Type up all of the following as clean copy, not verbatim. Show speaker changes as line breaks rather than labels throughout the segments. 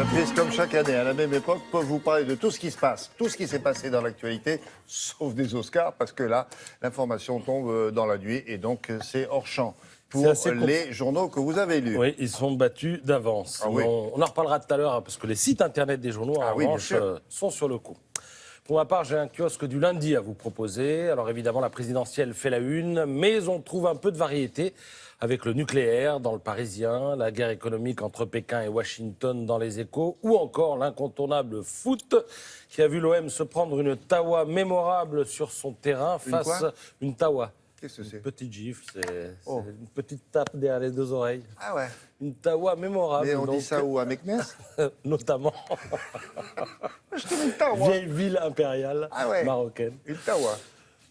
Fabrice, comme chaque année, à la même époque, peut vous parler de tout ce qui se passe, tout ce qui s'est passé dans l'actualité, sauf des Oscars, parce que là, l'information tombe dans la nuit, et donc c'est hors champ pour les journaux que vous avez lus.
Oui, ils sont battus d'avance.
Ah oui.
On en reparlera tout à l'heure, parce que les sites internet des journaux, en revanche, sont sur le coup. Pour ma part, j'ai un kiosque du lundi à vous proposer. Alors évidemment, la présidentielle fait la une, mais on trouve un peu de variété avec le nucléaire dans le Parisien, la guerre économique entre Pékin et Washington dans les Échos, ou encore l'incontournable foot qui a vu l'OM se prendre une tawa mémorable sur son terrain face à une tawa.
Qu'est-ce que c'est?
Une petite gifle, c'est une petite tape derrière les deux oreilles.
Ah ouais.
Une tawa mémorable.
Mais on dit ça où? À Meknès?
Notamment.
Une tawa.
Vieille ville impériale marocaine.
Une tawa.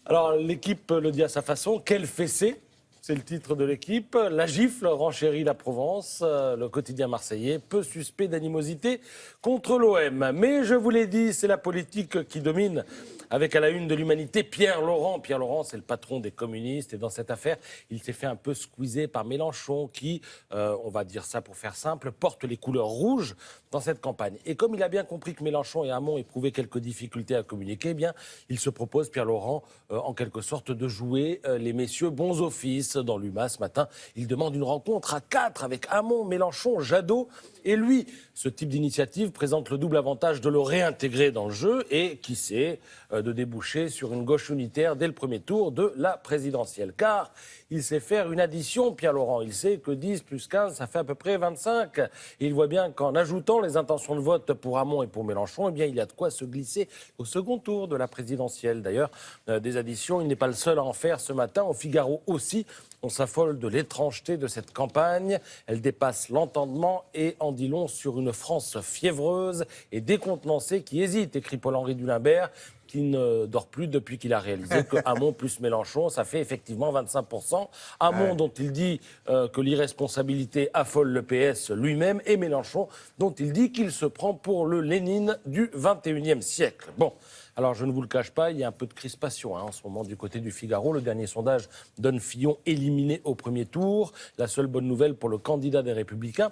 Alors, l'équipe le dit à sa façon. Quel fessé! C'est le titre de l'équipe. La gifle renchérit la Provence. Le quotidien marseillais, peu suspect d'animosité contre l'OM. Mais je vous l'ai dit, c'est la politique qui domine. Avec à la une de l'Humanité, Pierre Laurent. Pierre Laurent, c'est le patron des communistes. Et dans cette affaire, il s'est fait un peu squeezer par Mélenchon qui, on va dire ça pour faire simple, porte les couleurs rouges dans cette campagne. Et comme il a bien compris que Mélenchon et Hamon éprouvaient quelques difficultés à communiquer, eh bien, il se propose, Pierre Laurent, en quelque sorte, de jouer les messieurs bons offices. Dans l'UMA ce matin, il demande une rencontre à 4 avec Hamon, Mélenchon, Jadot et lui. Ce type d'initiative présente le double avantage de le réintégrer dans le jeu et, qui sait, de déboucher sur une gauche unitaire dès le premier tour de la présidentielle. Car il sait faire une addition, Pierre Laurent. Il sait que 10 plus 15, ça fait à peu près 25. Et il voit bien qu'en ajoutant les intentions de vote pour Hamon et pour Mélenchon, eh bien, il y a de quoi se glisser au second tour de la présidentielle. D'ailleurs, des additions, il n'est pas le seul à en faire ce matin. Au Figaro aussi, on s'affole de l'étrangeté de cette campagne. Elle dépasse l'entendement et en dit long sur une France fiévreuse et décontenancée qui hésite, écrit Paul-Henri Dulimbert, qui ne dort plus depuis qu'il a réalisé que Hamon plus Mélenchon, ça fait effectivement 25%. Hamon, dont il dit que l'irresponsabilité affole le PS lui-même, et Mélenchon, dont il dit qu'il se prend pour le Lénine du 21e siècle. Bon, alors je ne vous le cache pas, il y a un peu de crispation en ce moment du côté du Figaro. Le dernier sondage donne Fillon éliminé au premier tour. La seule bonne nouvelle pour le candidat des Républicains,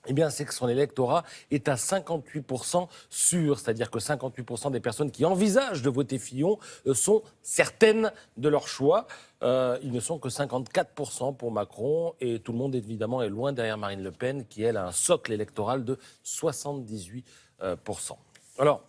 eh bien, c'est que son électorat est à 58% sûr, c'est-à-dire que 58% des personnes qui envisagent de voter Fillon sont certaines de leur choix. Ils ne sont que 54% pour Macron et tout le monde, évidemment, est loin derrière Marine Le Pen, qui, elle, a un socle électoral de 78%. Alors,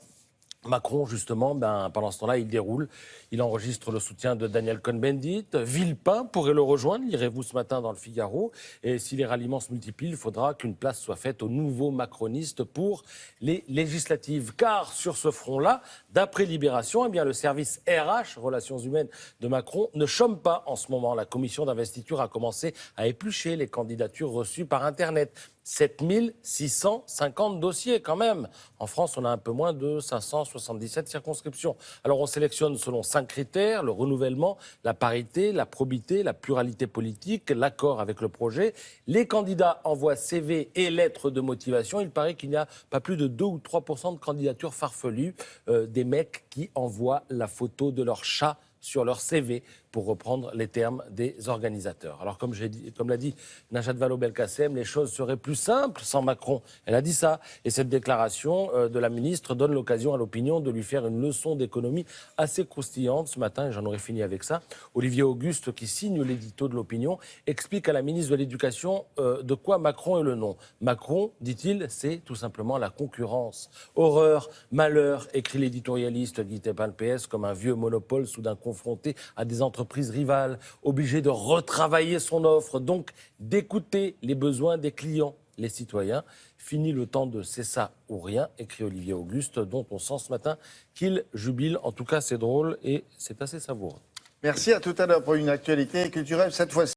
Macron, justement, pendant ce temps-là, il déroule. Il enregistre le soutien de Daniel Cohn-Bendit. Villepin pourrait le rejoindre, lirez-vous ce matin dans le Figaro. Et si les ralliements se multiplient, il faudra qu'une place soit faite aux nouveaux macronistes pour les législatives. Car sur ce front-là, d'après Libération, eh bien, le service RH, Relations humaines de Macron, ne chôme pas en ce moment. La commission d'investiture a commencé à éplucher les candidatures reçues par Internet. 7650 dossiers quand même. En France, on a un peu moins de 577 circonscriptions. Alors on sélectionne selon 5 critères, le renouvellement, la parité, la probité, la pluralité politique, l'accord avec le projet. Les candidats envoient CV et lettres de motivation. Il paraît qu'il n'y a pas plus de 2 ou 3% de candidatures farfelues, des mecs qui envoient la photo de leur chat sur leur CV, pour reprendre les termes des organisateurs. Alors, comme l'a dit Najat Vallaud-Belkacem, les choses seraient plus simples sans Macron. Elle a dit ça. Et cette déclaration de la ministre donne l'occasion à l'opinion de lui faire une leçon d'économie assez croustillante. Ce matin, et j'en aurais fini avec ça, Olivier Auguste, qui signe l'édito de l'opinion, explique à la ministre de l'Éducation de quoi Macron est le nom. Macron, dit-il, c'est tout simplement la concurrence. Horreur, malheur, écrit l'éditorialiste Guy Tepin PS, comme un vieux monopole soudain confronté à des entreprises rivales, obligé de retravailler son offre, donc d'écouter les besoins des clients, les citoyens. Fini le temps de c'est ça ou rien, écrit Olivier Auguste, dont on sent ce matin qu'il jubile. En tout cas, c'est drôle et c'est assez savoureux.
Merci, à tout à l'heure pour une actualité culturelle cette fois-ci.